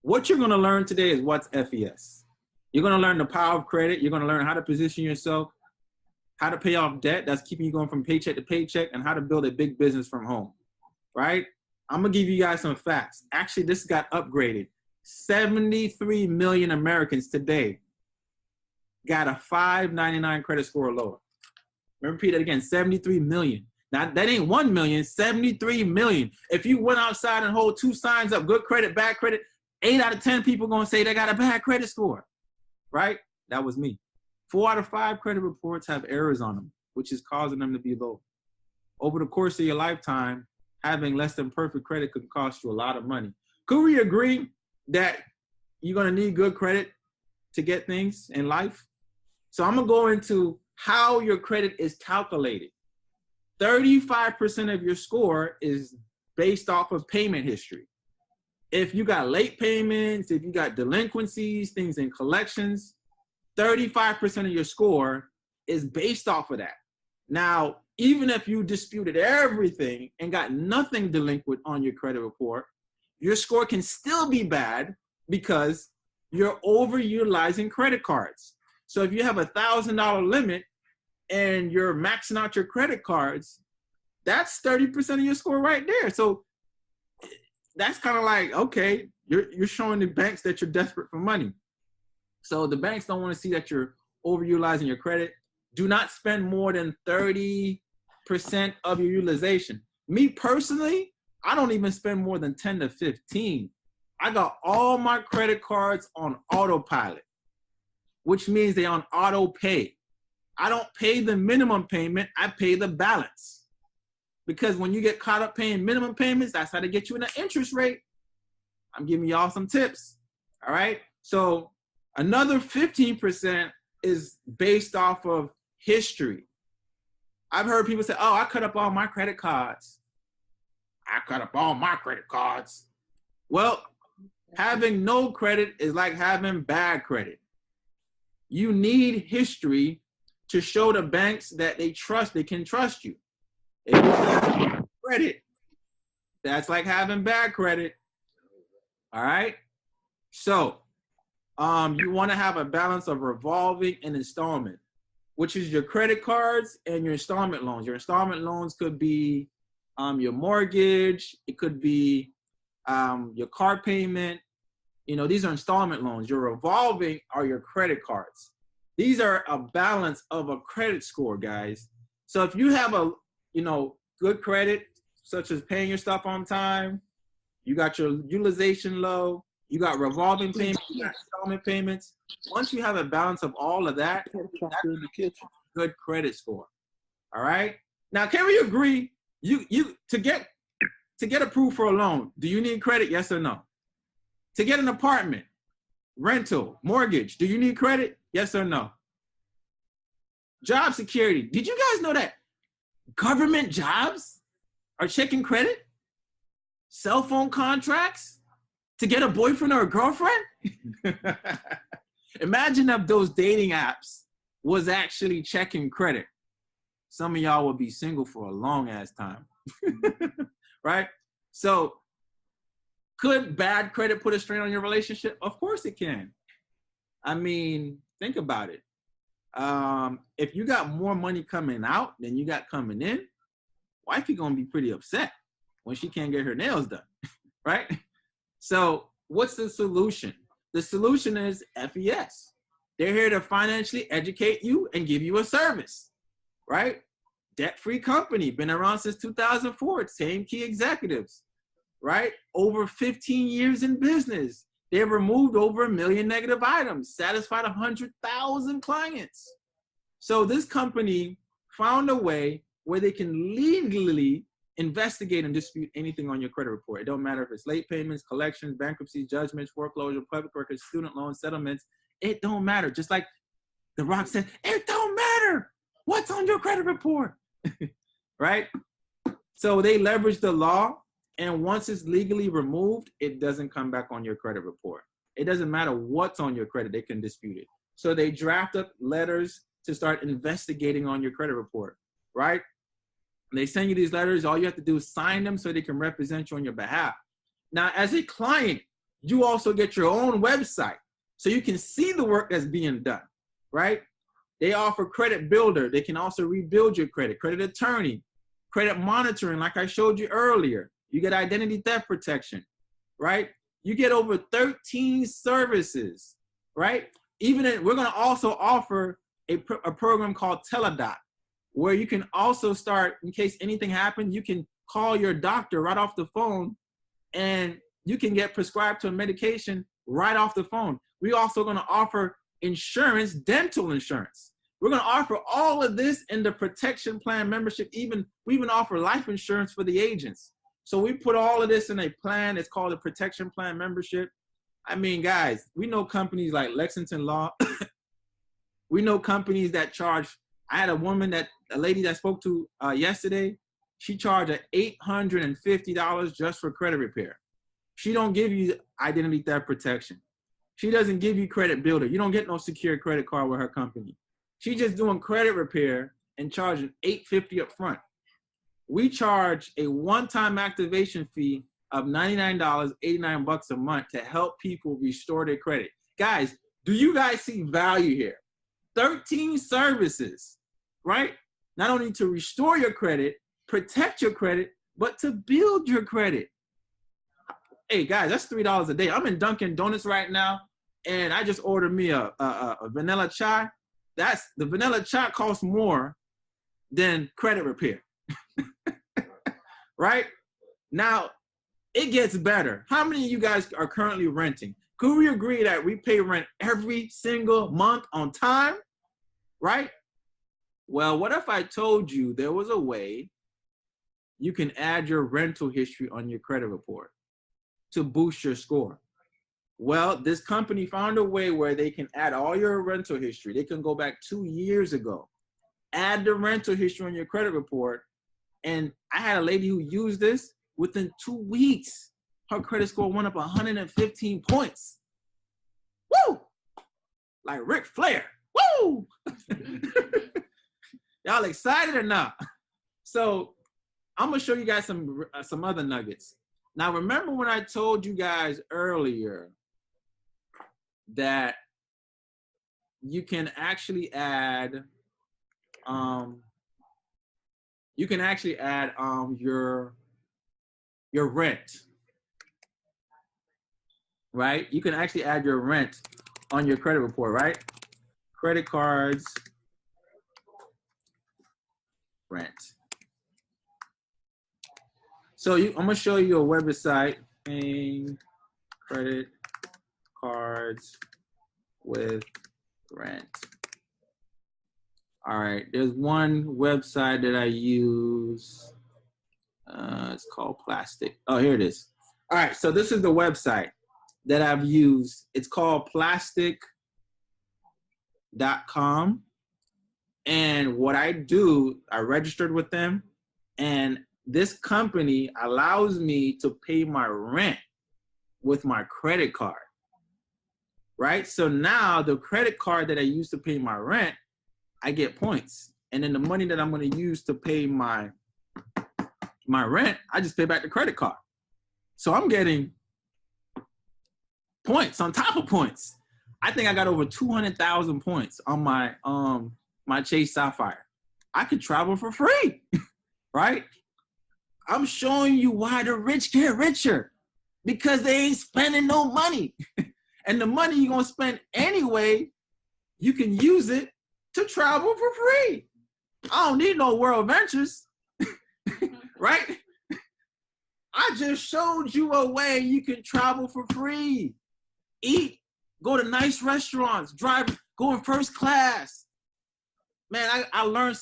What you're going to learn today is what's FES. You're going to learn the power of credit. You're going to learn how to position yourself, how to pay off debt that's keeping you going from paycheck to paycheck, and how to build a big business from home, right? I'm going to give you guys some facts. Actually, this got upgraded. 73 million Americans today got a 599 credit score or lower. Repeat that again, 73 million. Now, that ain't 1 million, 73 million. If you went outside and hold two signs up, good credit, bad credit, 8 out of 10 people going to say they got a bad credit score, right? That was me. 4 out of 5 credit reports have errors on them, which is causing them to be low. Over the course of your lifetime, having less than perfect credit could cost you a lot of money. Could we agree that you're going to need good credit to get things in life? So I'm going to go into how your credit is calculated. 35% of your score is based off of payment history. If you got late payments, if you got delinquencies, things in collections, 35% of your score is based off of that. Now, even if you disputed everything and got nothing delinquent on your credit report, your score can still be bad because you're overutilizing credit cards. So if you have a $1,000 limit and you're maxing out your credit cards, that's 30% of your score right there. So that's kind of like, okay, you're showing the banks that you're desperate for money. So the banks don't want to see that you're overutilizing your credit. Do not spend more than 30% of your utilization. Me personally, I don't even spend more than 10 to 15. I got all my credit cards on autopilot, which means they're on auto pay. I don't pay the minimum payment, I pay the balance. Because when you get caught up paying minimum payments, that's how to get you in an interest rate. I'm giving y'all some tips, all right? So another 15% is based off of history. I've heard people say, oh, I cut up all my credit cards. I cut up all my credit cards. Well, having no credit is like having bad credit. You need history to show the banks that they can trust you. If you have credit, that's like having bad credit. All right? So, you want to have a balance of revolving and installment, which is your credit cards and your installment loans. Your installment loans could be your mortgage. It could be your car payment. You know, these are installment loans. Your revolving are your credit cards. These are a balance of a credit score, guys. So if you have a, good credit, such as paying your stuff on time, you got your utilization low, you got revolving payments, you got installment payments. Once you have a balance of all of that, that's a good credit score. All right. Now, can we agree? You to get approved for a loan, do you need credit? Yes or no? To get an apartment, rental, mortgage, do you need credit? Yes or no? Job security. Did you guys know that government jobs are checking credit? Cell phone contracts to get a boyfriend or a girlfriend? Imagine if those dating apps was actually checking credit. Some of y'all would be single for a long ass time, right? So could bad credit put a strain on your relationship? Of course it can. I mean, think about it. If you got more money coming out than you got coming in, wifey gonna be pretty upset when she can't get her nails done, right? So what's the solution? The solution is FES. They're here to financially educate you and give you a service, right? Debt-free company, been around since 2004, same key executives, right? Over 15 years in business. They've removed over 1 million negative items, satisfied 100,000 clients. So this company found a way where they can legally investigate and dispute anything on your credit report. It don't matter if it's late payments, collections, bankruptcies, judgments, foreclosure, public records, student loans, settlements. It don't matter. Just like The Rock said, it don't matter what's on your credit report, right? So they leverage the law. And once it's legally removed, it doesn't come back on your credit report. It doesn't matter what's on your credit, they can dispute it. So they draft up letters to start investigating on your credit report, right? And they send you these letters. All you have to do is sign them so they can represent you on your behalf. Now, as a client, You also get your own website so you can see the work that's being done, right? They offer credit builder. They can also rebuild your credit attorney, credit monitoring, like I showed you earlier. You get identity theft protection, right? You get over 13 services, right? We're going to also offer a program called Teledoc, where you can also start, in case anything happens, you can call your doctor right off the phone, and you can get prescribed to a medication right off the phone. We're also going to offer insurance, dental insurance. We're going to offer all of this in the protection plan membership. We even offer life insurance for the agents. So we put all of this in a plan. It's called a protection plan membership. I mean, guys, we know companies like Lexington Law. We know companies that charge. I had a lady that I spoke to yesterday. She charged $850 just for credit repair. She don't give you identity theft protection. She doesn't give you credit builder. You don't get no secure credit card with her company. She's just doing credit repair and charging $850 up front. We charge a one-time activation fee of $99, $89 a month to help people restore their credit. Guys, do you guys see value here? 13 services, right? Not only to restore your credit, protect your credit, but to build your credit. Hey guys, that's $3 a day. I'm in Dunkin' Donuts right now, and I just ordered me a vanilla chai. The vanilla chai costs more than credit repair. Right? Now, it gets better. How many of you guys are currently renting? Could we agree that we pay rent every single month on time? Right? Well, what if I told you there was a way you can add your rental history on your credit report to boost your score? Well, this company found a way where they can add all your rental history. They can go back 2 years ago, add the rental history on your credit report. And I had a lady who used this. Within 2 weeks, her credit score went up 115 points. Woo! Like Ric Flair. Woo! Y'all excited or not? So I'm gonna show you guys some other nuggets. Now, remember when I told you guys earlier that you can actually add your rent, right? You can actually add your rent on your credit report, right? Credit cards, rent. So I'm gonna show you a website, paying credit cards with rent. All right, there's one website that I use. It's called Plastic. Oh, here it is. All right, so this is the website that I've used. It's called plastic.com. And what I do, I registered with them, and this company allows me to pay my rent with my credit card, right? So now the credit card that I use to pay my rent, I get points. And then the money that I'm going to use to pay my rent, I just pay back the credit card. So I'm getting points on top of points. I think I got over 200,000 points on my my Chase Sapphire. I could travel for free, right? I'm showing you why the rich get richer, because they ain't spending no money. And the money you're going to spend anyway, you can use it to travel for free. I don't need no World Ventures, right? I just showed you a way you can travel for free. Eat, go to nice restaurants, drive, go in first class. Man, I learned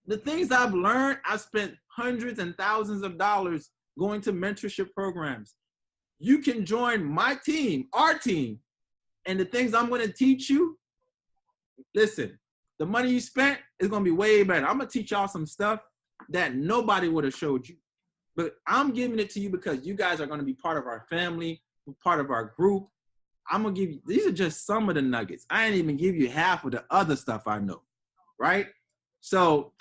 the things I've learned. I spent hundreds and thousands of dollars going to mentorship programs. You can join my team, our team, and the things I'm going to teach you. Listen, the money you spent is going to be way better. I'm going to teach y'all some stuff that nobody would have showed you. But I'm giving it to you because you guys are going to be part of our family, part of our group. I'm going to give you, these are just some of the nuggets. I ain't even give you half of the other stuff I know, right? So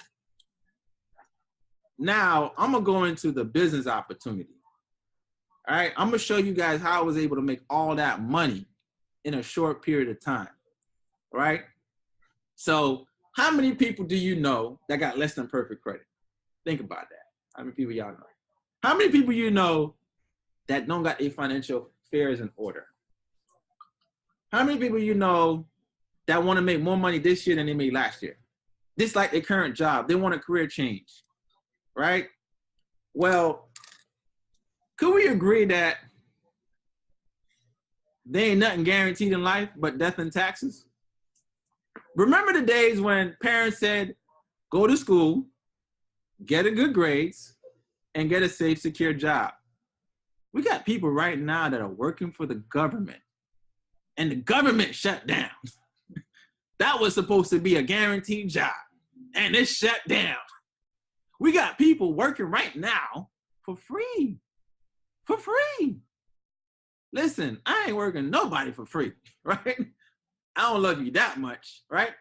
now I'm going to go into the business opportunity. All right, I'm gonna show you guys how I was able to make all that money in a short period of time. All right. So how many people do you know that got less than perfect credit? Think about that. How many people y'all know? How many people you know that don't got their financial affairs in order? How many people you know that want to make more money this year than they made last year? Just like their current job, they want a career change, right? Well, could we agree that there ain't nothing guaranteed in life but death and taxes? Remember the days when parents said, go to school, get a good grades, and get a safe, secure job. We got people right now that are working for the government, and the government shut down. That was supposed to be a guaranteed job, and it's shut down. We got people working right now for free. For free. Listen, I ain't working nobody for free, right? I don't love you that much, right?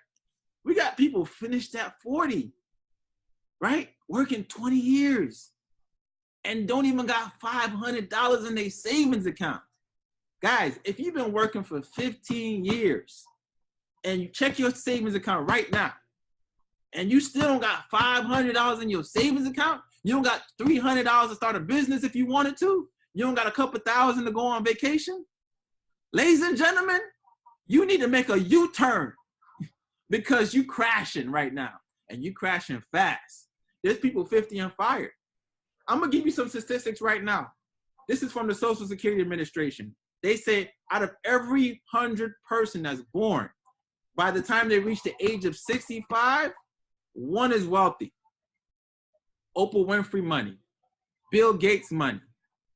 We got people finished at 40, right? Working 20 years and don't even got $500 in their savings account. Guys, if you've been working for 15 years and you check your savings account right now and you still don't got $500 in your savings account, you don't got $300 to start a business if you wanted to, you don't got a couple thousand to go on vacation, ladies and gentlemen, you need to make a U-turn because you crashing right now and you crashing fast. There's people 50 and fired. I'm gonna give you some statistics right now. This is from the Social Security Administration. They say out of every 100 person that's born, by the time they reach the age of 65, one is wealthy. Oprah Winfrey money, Bill Gates money,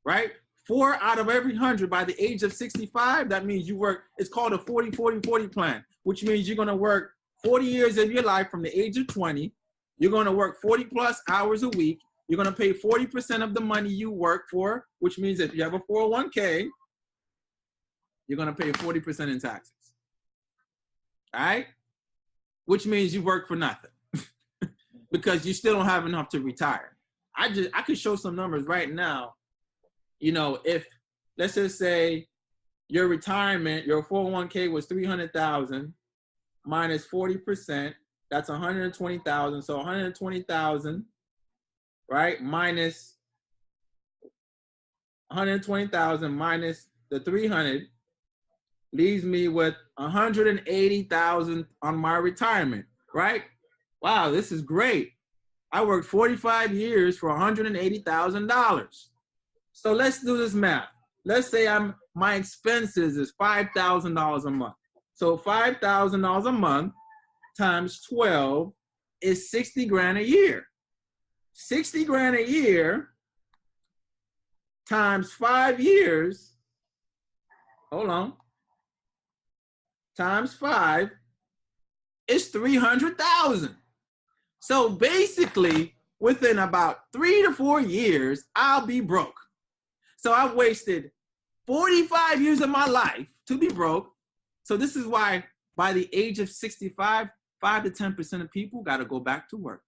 right? 4 out of every 100 by the age of 65, that means you work, it's called a 40-40-40 plan, which means you're gonna work 40 years of your life from the age of 20. You're gonna work 40 plus hours a week. You're gonna pay 40% of the money you work for, which means if you have a 401k, you're gonna pay 40% in taxes. All right? Which means you work for nothing because you still don't have enough to retire. I could show some numbers right now. You know, if let's just say your retirement, your 401k was 300,000 minus 40%, that's 120,000. So 120,000, right? Minus 120,000 minus the 300 leaves me with 180,000 on my retirement, right? Wow, this is great. I worked 45 years for $180,000. So let's do this math. Let's say my expenses is $5,000 a month. So $5,000 a month times 12 is 60 grand a year. 60 grand a year times 5 years, hold on, times 5 is 300,000. So basically, within about 3 to 4 years, I'll be broke. So I've wasted 45 years of my life to be broke. So this is why by the age of 65, 5 to 10% of people got to go back to work.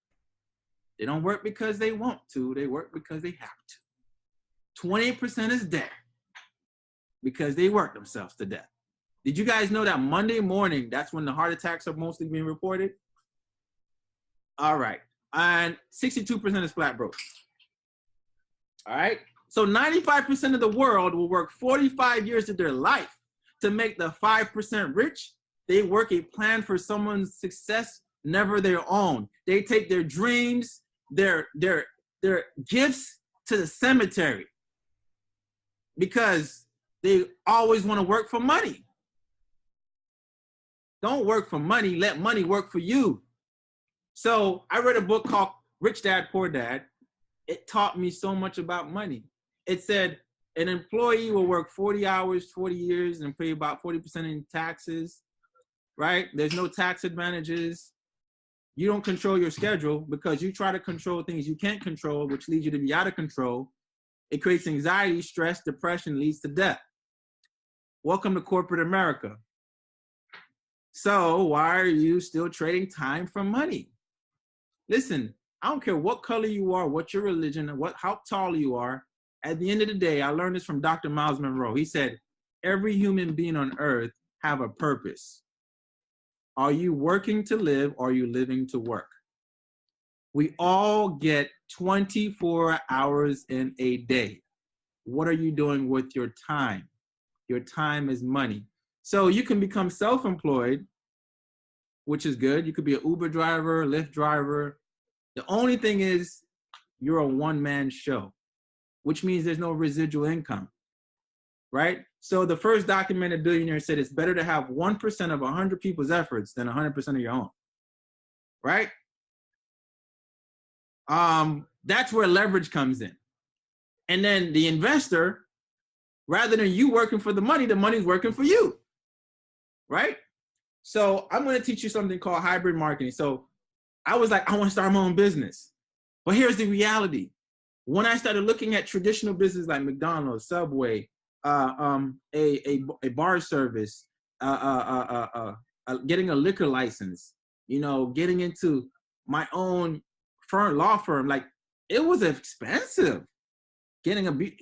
They don't work because they want to. They work because they have to. 20% is dead because they work themselves to death. Did you guys know that Monday morning, that's when the heart attacks are mostly being reported? All right. And 62% is flat broke. All right. So 95% of the world will work 45 years of their life to make the 5% rich. They work a plan for someone's success, never their own. They take their dreams, their gifts to the cemetery because they always want to work for money. Don't work for money. Let money work for you. So I read a book called Rich Dad, Poor Dad. It taught me so much about money. It said an employee will work 40 hours, 40 years, and pay about 40% in taxes, right? There's no tax advantages. You don't control your schedule because you try to control things you can't control, which leads you to be out of control. It creates anxiety, stress, depression, leads to death. Welcome to corporate America. So why are you still trading time for money? Listen, I don't care what color you are, what your religion, how tall you are. At the end of the day, I learned this from Dr. Miles Monroe. He said, every human being on earth have a purpose. Are you working to live or are you living to work? We all get 24 hours in a day. What are you doing with your time? Your time is money. So you can become self-employed, which is good. You could be an Uber driver, Lyft driver. The only thing is you're a one-man show, which means there's no residual income, right? So the first documented billionaire said it's better to have 1% of 100 people's efforts than 100% of your own, right? That's where leverage comes in. And then the investor, rather than you working for the money's working for you, right? So I'm going to teach you something called hybrid marketing. So I was like, I want to start my own business. But here's the reality. When I started looking at traditional business like McDonald's, Subway, a bar service, getting a liquor license, getting into my own law firm, like it was expensive.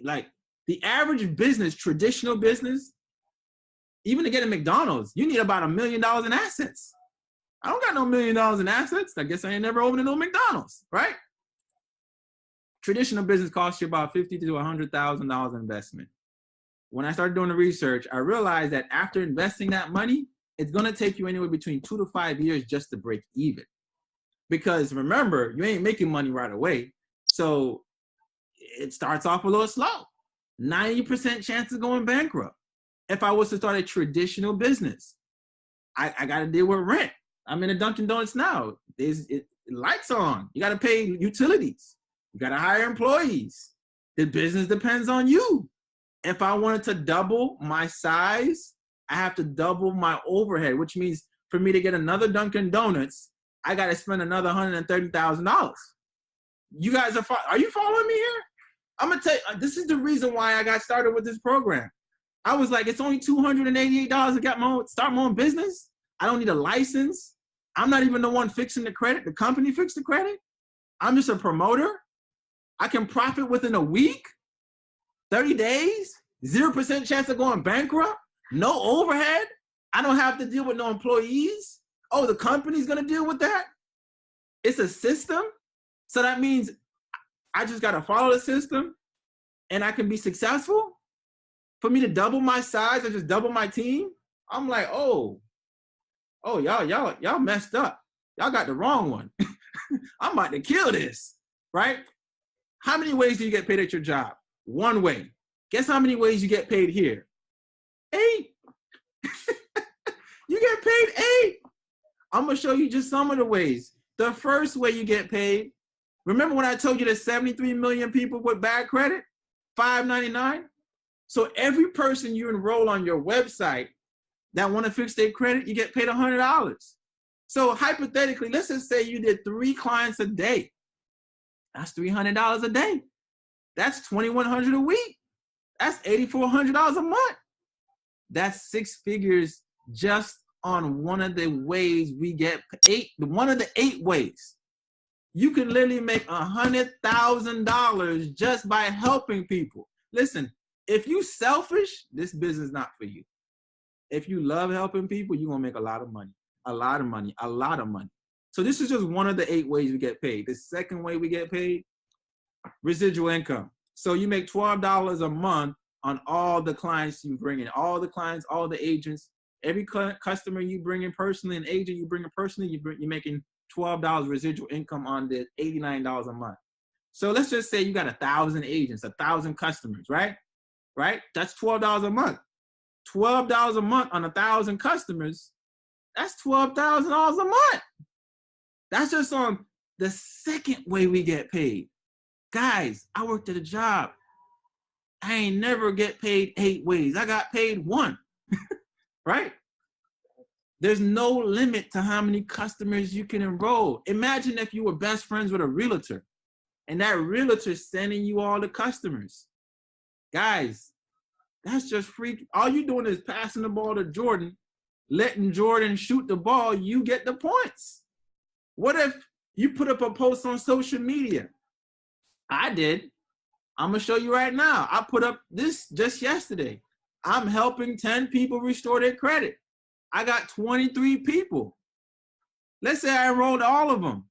Like the average business, traditional business, even to get a McDonald's, you need about $1 million in assets. I don't got no $1 million in assets. I guess I ain't never opened no McDonald's, right? Traditional business costs you about $50,000 to $100,000 investment. When I started doing the research, I realized that after investing that money, it's going to take you anywhere between 2 to 5 years just to break even. Because remember, you ain't making money right away. So it starts off a little slow. 90% chance of going bankrupt. If I was to start a traditional business, I got to deal with rent. I'm in a Dunkin' Donuts now. Lights on. You got to pay utilities. You got to hire employees. The business depends on you. If I wanted to double my size, I have to double my overhead, which means for me to get another Dunkin' Donuts, I got to spend another $130,000. You guys are you following me here? I'm going to tell you, this is the reason why I got started with this program. I was like, it's only $288 to start my own business. I don't need a license. I'm not even the one fixing the credit. The company fixed the credit. I'm just a promoter. I can profit within a week, 30 days, 0% chance of going bankrupt, no overhead. I don't have to deal with no employees. Oh, the company's going to deal with that? It's a system. So that means I just got to follow the system and I can be successful. For me to double my size or just double my team, I'm like, oh, y'all messed up. Y'all got the wrong one. I'm about to kill this, right? How many ways do you get paid at your job? One way. Guess how many ways you get paid here? 8. You get paid 8. I'm going to show you just some of the ways. The first way you get paid, remember when I told you there's 73 million people with bad credit? $5.99? So every person you enroll on your website that want to fix their credit, you get paid $100. So hypothetically, let's just say you did 3 clients a day. That's $300 a day. That's $2,100 a week. That's $8,400 a month. That's 6 figures just on one of the ways we get paid. One of the 8 ways. You can literally make $100,000 just by helping people. Listen, if you selfish, this business is not for you. If you love helping people, you're going to make a lot of money. A lot of money. A lot of money. So this is just one of the 8 ways we get paid. The second way we get paid, residual income. So you make $12 a month on all the clients you bring in. All the clients, all the agents. Every customer you bring in personally, an agent you bring in personally, you're making $12 residual income on the $89 a month. So let's just say you got 1,000 agents, 1,000 customers, right? Right? That's $12 a month. $12 a month on 1,000 customers, that's $12,000 a month. That's just on the second way we get paid. Guys, I worked at a job. I ain't never get paid 8 ways. I got paid 1, right? There's no limit to how many customers you can enroll. Imagine if you were best friends with a realtor and that realtor sending you all the customers. Guys, that's just free. All you're doing is passing the ball to Jordan, letting Jordan shoot the ball, you get the points. What if you put up a post on social media? I did. I'm going to show you right now. I put up this just yesterday. I'm helping 10 people restore their credit. I got 23 people. Let's say I enrolled all of them.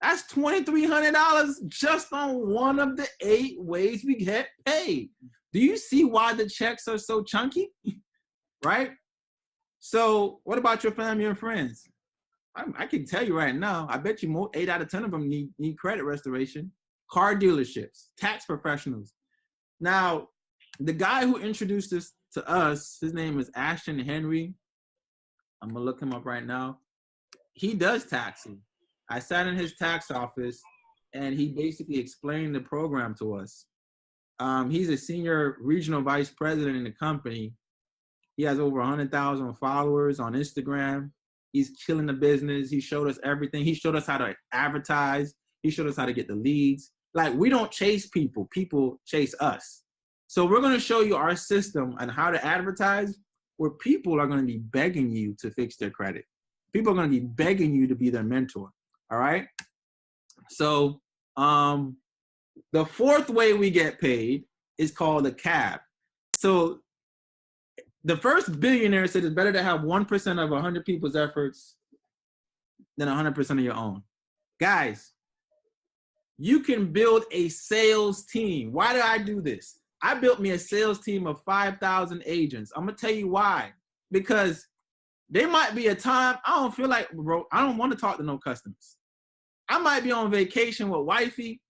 That's $2,300 just on one of the 8 ways we get paid. Do you see why the checks are so chunky? Right? So what about your family and friends? I can tell you right now, I bet you 8 out of 10 of them need credit restoration. Car dealerships, tax professionals. Now, the guy who introduced this to us, his name is Ashton Henry. I'm going to look him up right now. He does taxing. I sat in his tax office, and he basically explained the program to us. He's a senior regional vice president in the company. He has over 100,000 followers on Instagram. He's killing the business. He showed us everything. He showed us how to advertise. He showed us how to get the leads. Like, we don't chase people. People chase us. So we're going to show you our system on how to advertise where people are going to be begging you to fix their credit. People are going to be begging you to be their mentor. All right? So the fourth way we get paid is called a cab. So the first billionaire said it's better to have 1% of 100 people's efforts than 100% of your own. Guys, you can build a sales team. Why did I do this? I built me a sales team of 5,000 agents. I'm going to tell you why. Because there might be a time I don't feel like, bro, I don't want to talk to no customers. I might be on vacation with wifey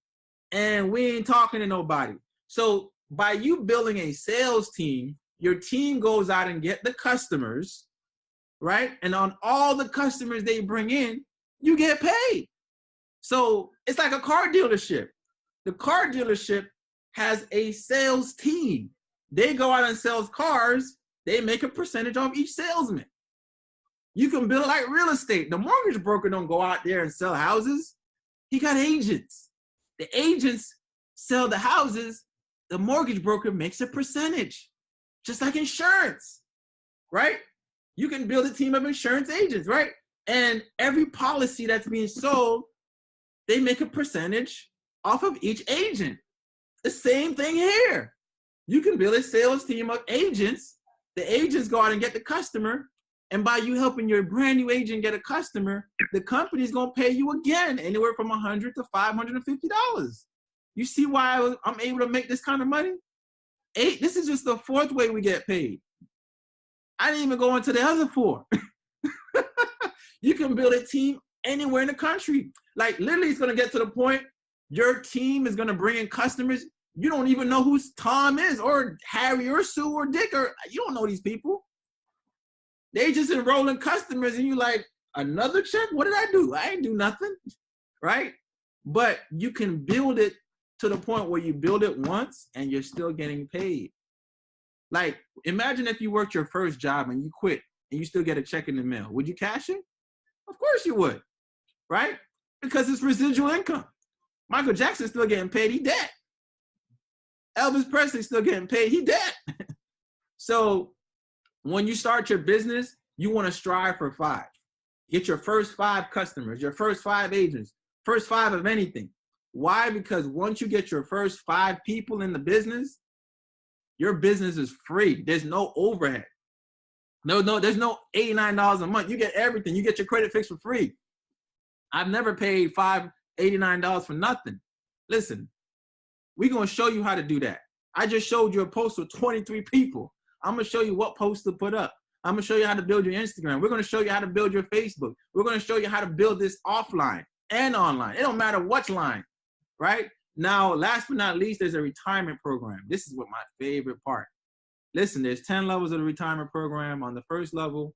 and we ain't talking to nobody. So by you building a sales team, your team goes out and get the customers, right? And on all the customers they bring in, you get paid. So it's like a car dealership. The car dealership has a sales team. They go out and sell cars. They make a percentage off each salesman. You can build it like real estate. The mortgage broker don't go out there and sell houses. He got agents. The agents sell the houses. The mortgage broker makes a percentage, just like insurance, right? You can build a team of insurance agents, right? And every policy that's being sold, they make a percentage off of each agent. The same thing here. You can build a sales team of agents. The agents go out and get the customer. And by you helping your brand new agent get a customer, the company's going to pay you again, anywhere from $100 to $550. You see why I'm able to make this kind of money? This is just the fourth way we get paid. I didn't even go into the other 4. You can build a team anywhere in the country. Like, literally, it's going to get to the point your team is going to bring in customers. You don't even know who Tom is, or Harry, or Sue, or Dick, or you don't know these people. They just enrolling customers, and you like, another check? What did I do? I ain't do nothing, right? But you can build it to the point where you build it once and you're still getting paid. Like, imagine if you worked your first job and you quit and you still get a check in the mail. Would you cash it? Of course you would, right? Because it's residual income. Michael Jackson's still getting paid. He dead. Elvis Presley's still getting paid. He dead. So when you start your business, you want to strive for 5. Get your first 5 customers, your first 5 agents, first 5 of anything. Why? Because once you get your first 5 people in the business, your business is free. There's no overhead. No, there's no $89 a month. You get everything. You get your credit fixed for free. I've never paid $89 for nothing. Listen, we're going to show you how to do that. I just showed you a post with 23 people. I'm going to show you what posts to put up. I'm going to show you how to build your Instagram. We're going to show you how to build your Facebook. We're going to show you how to build this offline and online. It don't matter which line, right? Now, last but not least, there's a retirement program. This is what my favorite part. Listen, there's 10 levels of the retirement program. On the first level,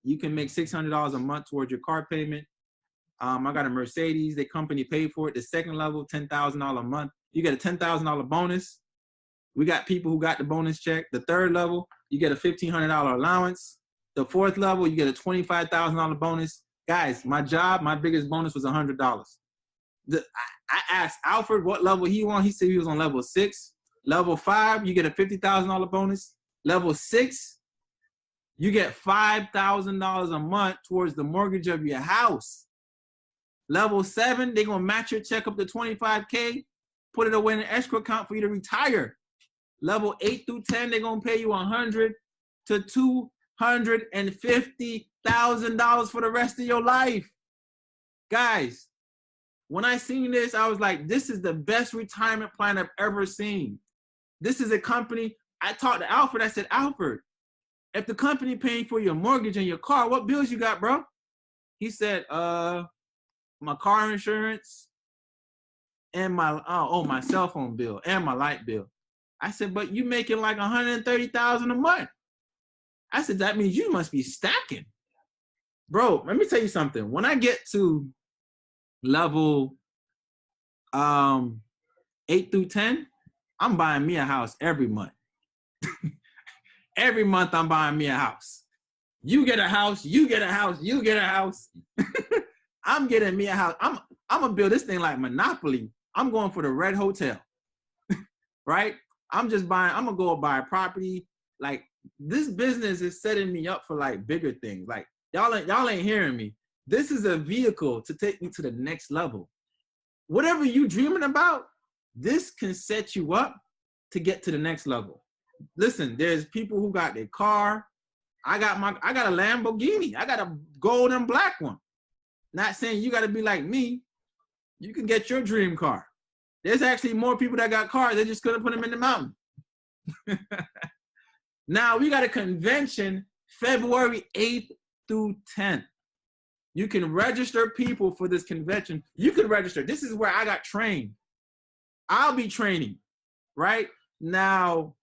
you can make $600 a month towards your car payment. I got a Mercedes. The company paid for it. The second level, $10,000 a month. You get a $10,000 bonus. We got people who got the bonus check. The third level, you get a $1,500 allowance. The fourth level, you get a $25,000 bonus. Guys, my biggest bonus was $100. I asked Alfred what level he on. He said he was on level 6. Level 5, you get a $50,000 bonus. Level 6, you get $5,000 a month towards the mortgage of your house. Level 7, they're going to match your check up to $25K, put it away in an escrow account for you to retire. Level 8 through 10, they're going to pay you $100,000 to $250,000 for the rest of your life. Guys, when I seen this, I was like, this is the best retirement plan I've ever seen. This is a company. I talked to Alfred. I said, Alfred, if the company paying for your mortgage and your car, what bills you got, bro? He said, my car insurance and my cell phone bill and my light bill. I said, but you making like $130,000 a month. I said, that means you must be stacking. Bro, let me tell you something. When I get to level 8 through 10, I'm buying me a house every month. Every month I'm buying me a house. You get a house, you get a house, you get a house. I'm getting me a house. I'm gonna build this thing like Monopoly. I'm going for the red hotel. Right? I'm gonna go buy a property. Like, this business is setting me up for like bigger things. Like, y'all ain't hearing me. This is a vehicle to take me to the next level. Whatever you dreaming about, this can set you up to get to the next level. Listen, there's people who got their car. I got a Lamborghini. I got a gold and black one. Not saying you got to be like me. You can get your dream car. There's actually more people that got cars. They just couldn't put them in the mountain. Now, we got a convention February 8th through 10th. You can register people for this convention. You can register. This is where I got trained. I'll be training, right? Now,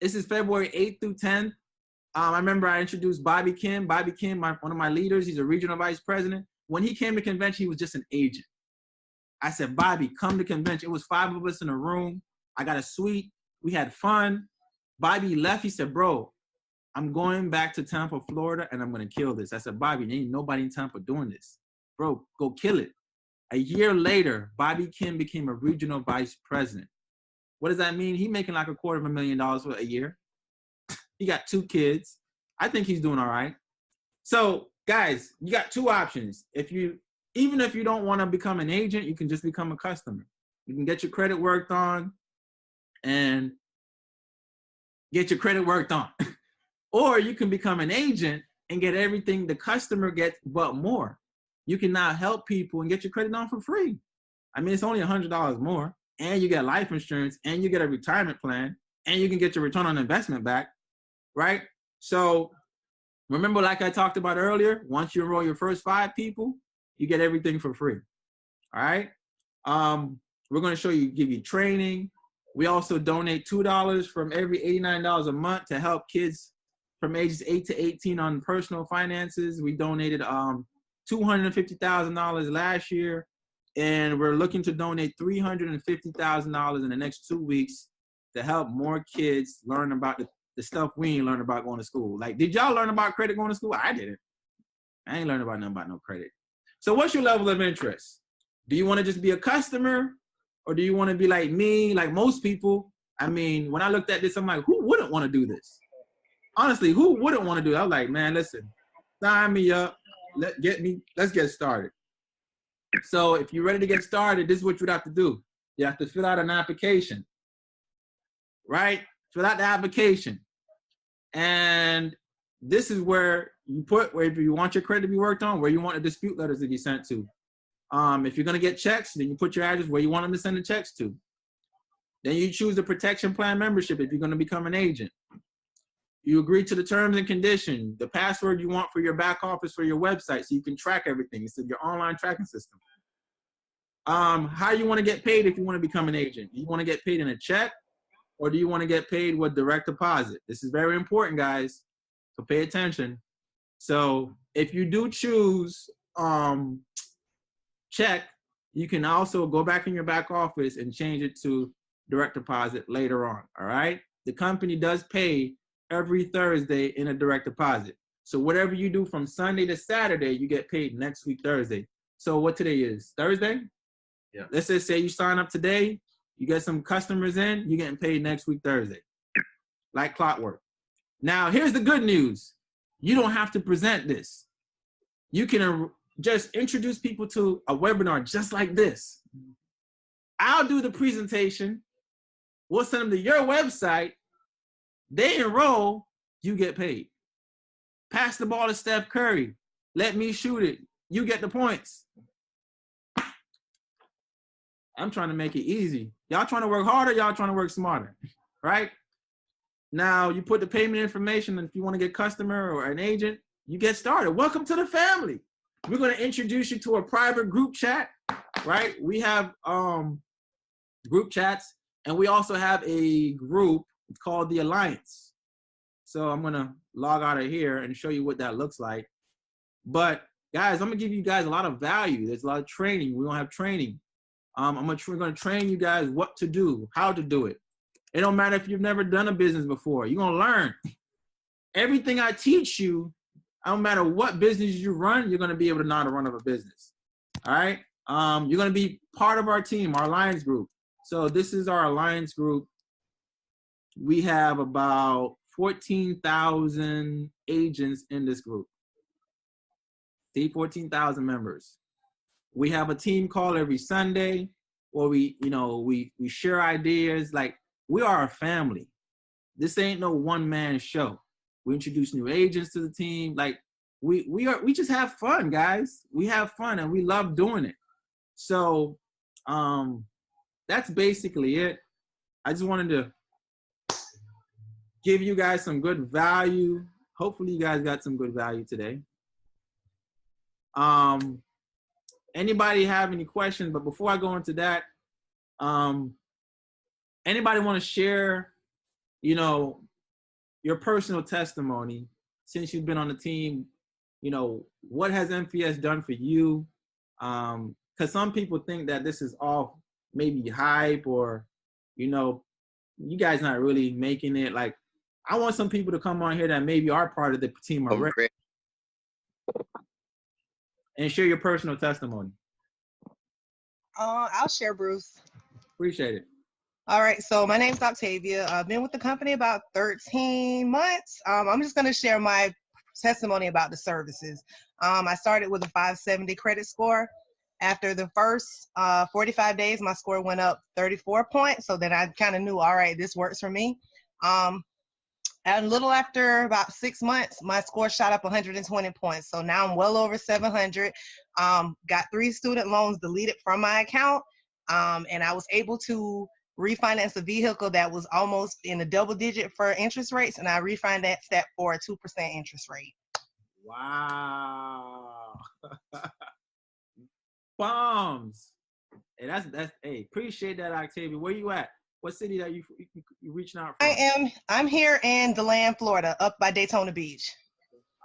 this is February 8th through 10th. I remember I introduced Bobby Kim. Bobby Kim, one of my leaders, he's a regional vice president. When he came to convention, he was just an agent. I said, Bobby, come to convention. It was 5 of us in a room. I got a suite. We had fun. Bobby left. He said, bro, I'm going back to Tampa, Florida, and I'm going to kill this. I said, Bobby, there ain't nobody in Tampa doing this. Bro, go kill it. A year later, Bobby Kim became a regional vice president. What does that mean? He's making like $250,000 for a year. He got 2 kids. I think he's doing all right. So, guys, you got 2 options. Even if you don't want to become an agent, you can just become a customer. You can get your credit worked on and get your credit worked on. Or you can become an agent and get everything the customer gets, but more. You can now help people and get your credit done for free. I mean, it's only $100 more, and you get life insurance, and you get a retirement plan, and you can get your return on investment back, right? So remember, like I talked about earlier, once you enroll your first 5 people, you get everything for free, all right? We're going to give you training. We also donate $2 from every $89 a month to help kids from ages 8 to 18 on personal finances. We donated $250,000 last year, and we're looking to donate $350,000 in the next 2 weeks to help more kids learn about the stuff we ain't learned about going to school. Like, did y'all learn about credit going to school? I didn't. I ain't learned about nothing about no credit. So what's your level of interest? Do you want to just be a customer, or do you want to be like me, like most people? I mean, when I looked at this, I'm like, who wouldn't want to do this? Honestly, who wouldn't want to do it? I was like, man, listen, sign me up. Let's get started. So if you're ready to get started, this is what you have to do. You have to fill out an application, right? Fill out the application. And this is where you put where you want your credit to be worked on, where you want the dispute letters to be sent to. If you're going to get checks, then you put your address where you want them to send the checks to. Then you choose the protection plan membership if you're going to become an agent. You agree to the terms and conditions, the password you want for your back office for your website so you can track everything. It's your online tracking system. How you want to get paid if you want to become an agent. Do you want to get paid in a check, or do you want to get paid with direct deposit? This is very important, guys, so pay attention. So if you do choose check, you can also go back in your back office and change it to direct deposit later on, all right? The company does pay every Thursday in a direct deposit. So whatever you do from Sunday to Saturday, you get paid next week, Thursday. So what today is? Thursday? Yeah. Let's just say you sign up today, you get some customers in, you're getting paid next week, Thursday. Like clockwork. Now, here's the good news. You don't have to present this. You can just introduce people to a webinar just like this. I'll do the presentation. We'll send them to your website. They enroll, you get paid. Pass the ball to Steph Curry. Let me shoot it. You get the points. I'm trying to make it easy. Y'all trying to work harder, y'all trying to work smarter, right? Now, you put the payment information, and if you want to get a customer or an agent, you get started. Welcome to the family. We're going to introduce you to a private group chat, right? We have group chats, and we also have a group called the Alliance. So I'm going to log out of here and show you what that looks like. But, guys, I'm going to give you guys a lot of value. There's a lot of training. We're going to have training. We're going to train you guys what to do, how to do it. It don't matter if you've never done a business before. You're going to learn. Everything I teach you, no matter what business you run, you're going to be able to know how to run a business. All right? You're going to be part of our team, our Alliance group. So this is our Alliance group. We have about 14,000 agents in this group. See, 14,000 members. We have a team call every Sunday where we share ideas. Like, we are a family. This ain't no one-man show. We introduce new agents to the team. Like, we just have fun, guys. We have fun and we love doing it. So that's basically it. I just wanted to give you guys some good value. Hopefully you guys got some good value today. Anybody have any questions? But before I go into that, anybody want to share, your personal testimony since you've been on the team? What has MPS done for you? Because some people think that this is all maybe hype, or, you guys not really making it. Like, I want some people to come on here that maybe are part of the team already. And share your personal testimony. I'll share, Bruce. Appreciate it. All right, so my name's Octavia. I've been with the company about 13 months. I'm just going to share my testimony about the services. I started with a 570 credit score. After the first 45 days, my score went up 34 points. So then I kind of knew, all right, this works for me. And a little after about 6 months, my score shot up 120 points. So now I'm well over 700. Got 3 student loans deleted from my account. And I was able to refinance a vehicle that was almost in the double digit for interest rates. And I refinanced that for a 2% interest rate. Wow. Bombs. Hey, that's hey, appreciate that, Octavia. Where you at? What city that you reaching out from? I'm here in DeLand, Florida, up by Daytona Beach.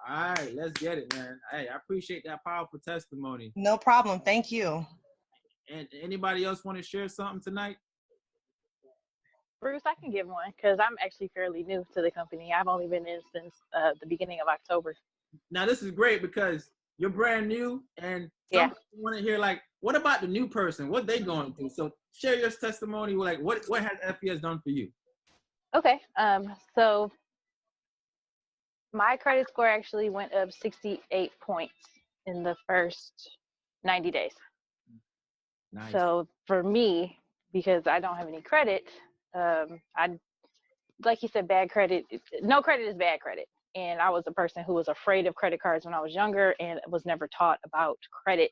All right, let's get it, man. Hey, I appreciate that powerful testimony. No problem. Thank you. And anybody else want to share something tonight? Bruce, I can give one because I'm actually fairly new to the company. I've only been in since the beginning of October. Now, this is great because you're brand new, and some people want to hear, like, what about the new person? What they going through? So share your testimony. Like, what has FBS done for you? Okay. So my credit score actually went up 68 points in the first 90 days. Nice. So for me, because I don't have any credit, like you said, bad credit, no credit is bad credit. And I was a person who was afraid of credit cards when I was younger and was never taught about credit.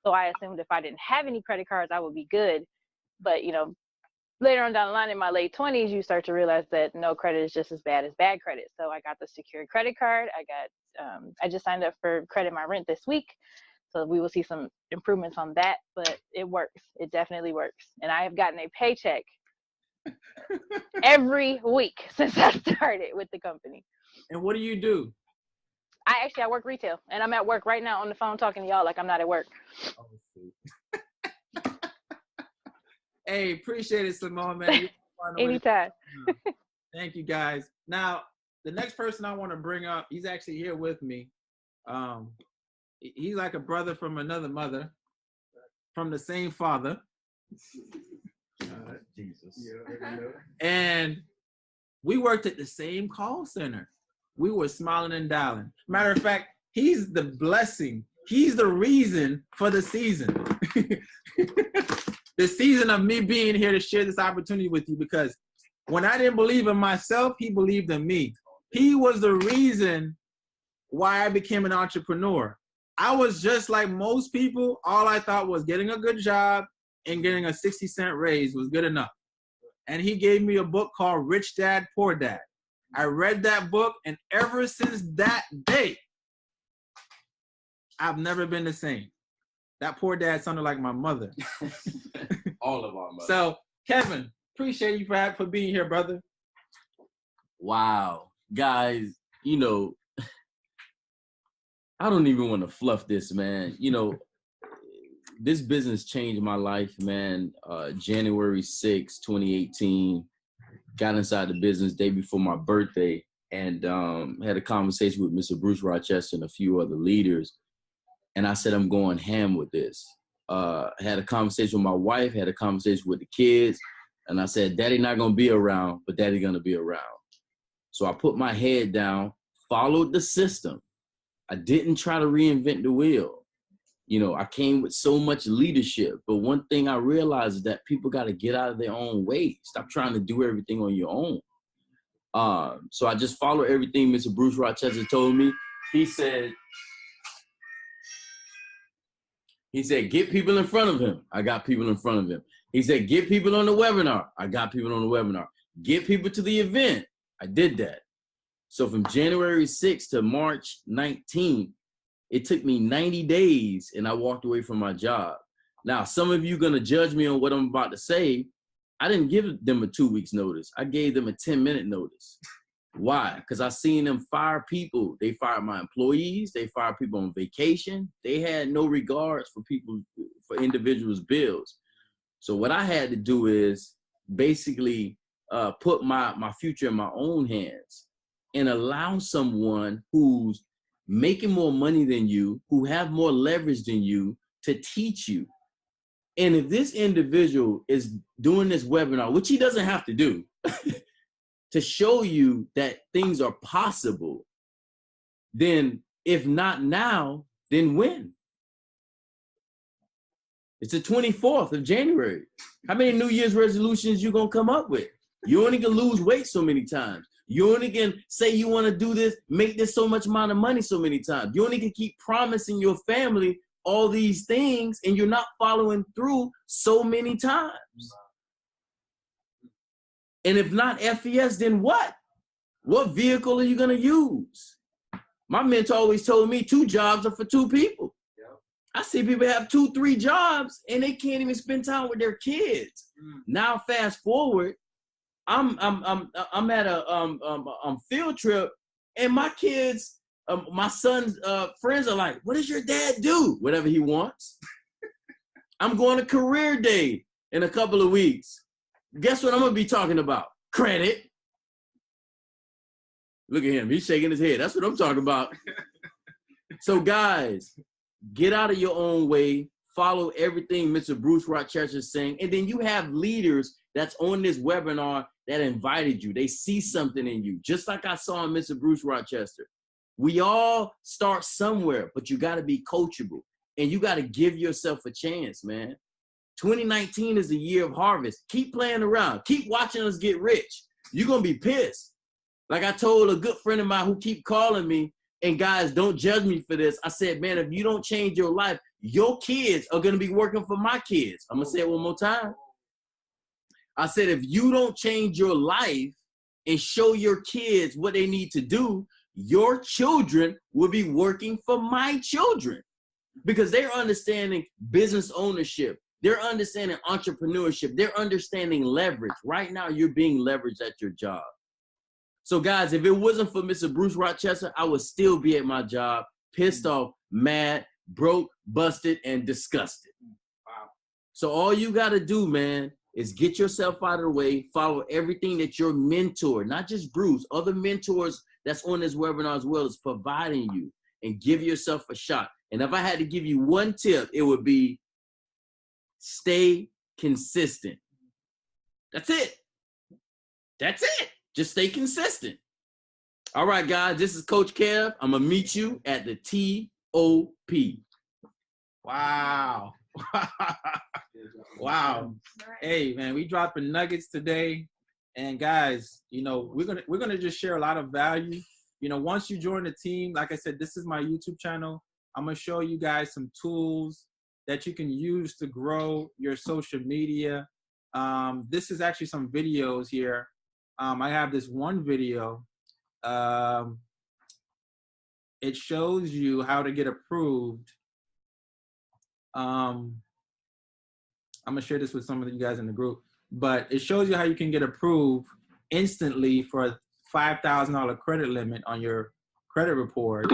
So I assumed if I didn't have any credit cards, I would be good. But, later on down the line in my late 20s, you start to realize that no credit is just as bad as bad credit. So I got the secured credit card. I just signed up for Credit My Rent this week. So we will see some improvements on that, but it works. It definitely works. And I have gotten a paycheck every week since I started with the company. And what do you do? I work retail, and I'm at work right now on the phone talking to y'all like I'm not at work. Oh, sweet. Hey, appreciate it, Simone, man. Anytime. Thank you, guys. Now, the next person I want to bring up, he's actually here with me. He's like a brother from another mother, from the same father. Jesus. And we worked at the same call center. We were smiling and dialing. Matter of fact, he's the blessing. He's the reason for the season. the season of me being here to share this opportunity with you, because when I didn't believe in myself, he believed in me. He was the reason why I became an entrepreneur. I was just like most people. All I thought was getting a good job and getting a 60-cent raise was good enough. And he gave me a book called Rich Dad, Poor Dad. I read that book, and ever since that day, I've never been the same. That poor dad sounded like my mother. All of our mothers. So, Kevin, appreciate you for being here, brother. Wow. Guys, you know, I don't even want to fluff this, man. You know, this business changed my life, man. January 6, 2018, got inside the business day before my birthday, and had a conversation with Mr. Bruce Rochester and a few other leaders. And I said, I'm going ham with this. Had a conversation with my wife, had a conversation with the kids. And I said, Daddy not going to be around, but Daddy going to be around. So I put my head down, followed the system. I didn't try to reinvent the wheel. You know, I came with so much leadership. But one thing I realized is that people got to get out of their own way. Stop trying to do everything on your own. So I just followed everything Mr. Bruce Rochester told me. He said, get people in front of him. I got people in front of him. He said, get people on the webinar. I got people on the webinar. Get people to the event. I did that. So from January 6th to March 19th, it took me 90 days and I walked away from my job. Now, some of you are going to judge me on what I'm about to say. I didn't give them a 2 weeks notice. I gave them a 10-minute notice. Why? Because I seen them fire people. They fired my employees. They fired people on vacation. They had no regards for people, for individuals' bills. So what I had to do is basically put my future in my own hands and allow someone who's making more money than you, who have more leverage than you, to teach you. And if this individual is doing this webinar, which he doesn't have to do, to show you that things are possible, then if not now, then when? It's the 24th of January. How many New Year's resolutions you gonna come up with? You only can lose weight so many times. You only can say you wanna do this, make this so much amount of money so many times. You only can keep promising your family all these things and you're not following through so many times. And if not FES, then what? What vehicle are you going to use? My mentor always told me 2 jobs are for 2 people. Yep. I see people have 2, 3 jobs and they can't even spend time with their kids. Now, fast forward, I'm at a field trip, and my kids, my son's friends are like, "What does your dad do?" Whatever he wants. I'm going to career day in a couple of weeks. Guess what I'm going to be talking about? Credit. Look at him. He's shaking his head. That's what I'm talking about. So, guys, get out of your own way. Follow everything Mr. Bruce Rochester is saying. And then you have leaders that's on this webinar that invited you. They see something in you, just like I saw in Mr. Bruce Rochester. We all start somewhere, but you got to be coachable. And you got to give yourself a chance, man. 2019 is the year of harvest. Keep playing around. Keep watching us get rich. You're going to be pissed. Like I told a good friend of mine who keep calling me, and guys, don't judge me for this. I said, man, if you don't change your life, your kids are going to be working for my kids. I'm going to say it one more time. I said, if you don't change your life and show your kids what they need to do, your children will be working for my children, because they're understanding business ownership. They're understanding entrepreneurship. They're understanding leverage. Right now, you're being leveraged at your job. So, guys, if it wasn't for Mr. Bruce Rochester, I would still be at my job, pissed off, mad, broke, busted, and disgusted. Wow. So all you got to do, man, is get yourself out of the way, follow everything that your mentor, not just Bruce, other mentors that's on this webinar as well, is providing you, and give yourself a shot. And if I had to give you one tip, it would be stay consistent. That's it. That's it. Just stay consistent. All right, guys, this is Coach Kev. I'm going to meet you at the TOP. Wow. Wow. Hey, man, we dropping nuggets today. And guys, you know, we're gonna just share a lot of value. You know, once you join the team, like I said, this is my YouTube channel. I'm gonna show you guys some tools that you can use to grow your social media. This is actually some videos here. I have this one video. It shows you how to get approved. I'm gonna share this with some of you guys in the group, but it shows you how you can get approved instantly for a $5,000 credit limit on your credit report.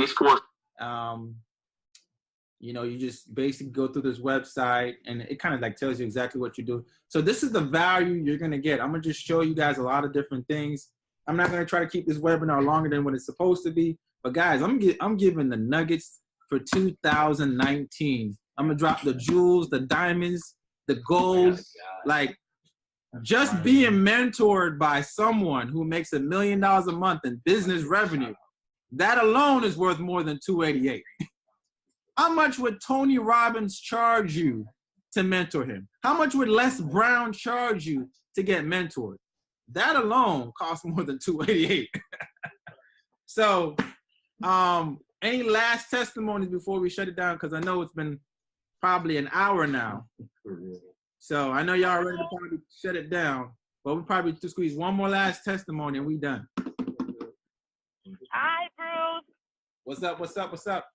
You know, you just basically go through this website and it kind of like tells you exactly what you do. So this is the value you're gonna get. I'm gonna just show you guys a lot of different things. I'm not gonna try to keep this webinar longer than what it's supposed to be, but guys, I'm giving the nuggets for 2019. I'm gonna drop the jewels, the diamonds, the gold. Like, just being mentored by someone who makes $1 million a month in business revenue, that alone is worth more than 288. How much would Tony Robbins charge you to mentor him? How much would Les Brown charge you to get mentored? That alone costs more than 288. So, any last testimonies before we shut it down? Because I know it's been probably an hour now. So I know y'all ready to probably shut it down, but we'll probably just squeeze one more last testimony and we done. Hi, Bruce. What's up? What's up? What's up?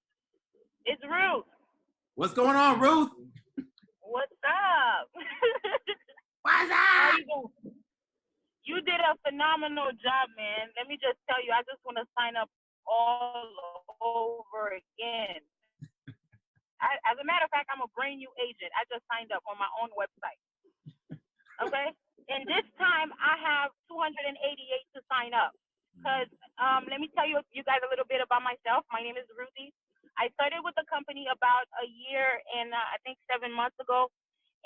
It's Ruth. What's going on, Ruth? What's up? What's How up? you doing? You did a phenomenal job, man. Let me just tell you, I just want to sign up all over again. As a matter of fact, I'm a brand new agent. I just signed up on my own website. Okay? And this time, I have 288 to sign up. Because let me tell you guys a little bit about myself. My name is Ruthie. I started with the company about a year and I think 7 months ago.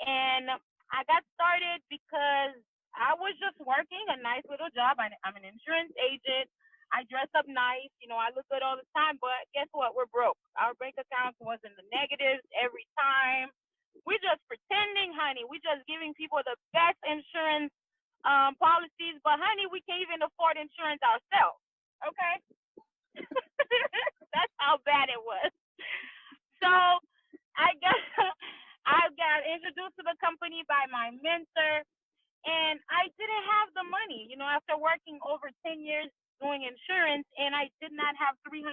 And I got started because I was just working a nice little job. I'm an insurance agent. I dress up nice. You know, I look good all the time. But guess what? We're broke. Our bank accounts was in the negatives every time. We're just pretending, honey. We're just giving people the best insurance policies. But, honey, we can't even afford insurance ourselves. Okay? That's how bad it was. So I got introduced to the company by my mentor, and I didn't have the money. You know, after working over 10 years doing insurance, and I did not have $300.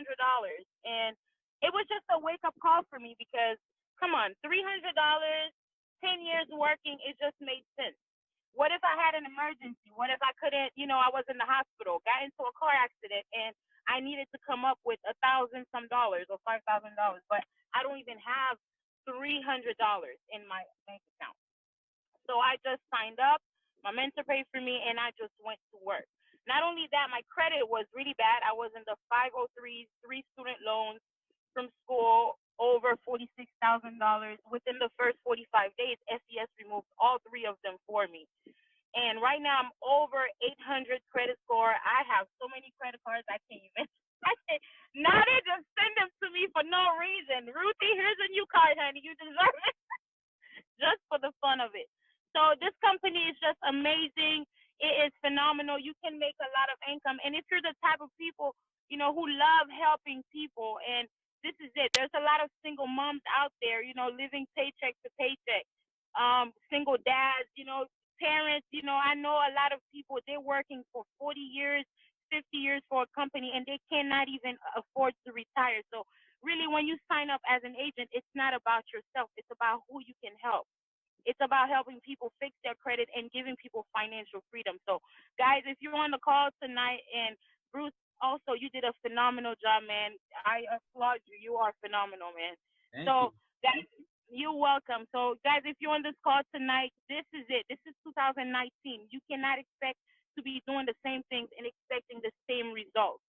And it was just a wake-up call for me because, come on, $300, 10 years working, it just made sense. What if I had an emergency? What if I couldn't, you know, I was in the hospital, got into a car accident, and I needed to come up with $1,000 some dollars or $5,000, but I don't even have $300 in my bank account. So I just signed up. My mentor paid for me, and I just went to work. Not only that, my credit was really bad. I was in the 503s, 3 student loans from school, over $46,000. Within the first 45 days, SES removed all 3 of them for me. And right now, I'm over 800 credit score. I have so many credit cards, I can't even. Now they just send them to me for no reason. Ruthie, here's a new card, honey. You deserve it. Just for the fun of it. So this company is just amazing. It is phenomenal. You can make a lot of income. And if you're the type of people, you know, who love helping people, and this is it. There's a lot of single moms out there, you know, living paycheck to paycheck. Single dads, you know, parents, you know, I know a lot of people, they're working for 40 years, 50 years for a company, and they cannot even afford to retire. So really, when you sign up as an agent, it's not about yourself. It's about who you can help. It's about helping people fix their credit and giving people financial freedom. So, guys, if you're on the call tonight, and Bruce, also, you did a phenomenal job, man. I applaud you. You are phenomenal, man. Thank you. Guys, you're welcome. So, guys, if you're on this call tonight, this is it. This is 2019. You cannot expect to be doing the same things and expecting the same results.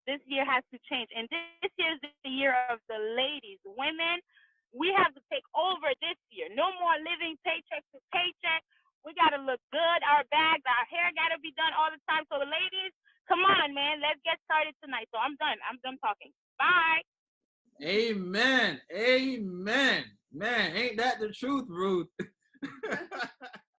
This year has to change. And this year is the year of the ladies. Women, we have to take over this year. No more living paycheck to paycheck. We got to look good. Our bags, our hair got to be done all the time. So, ladies, come on, man. Let's get started tonight. So I'm done. I'm done talking. Bye. Amen. Amen. Man, ain't that the truth, Ruth?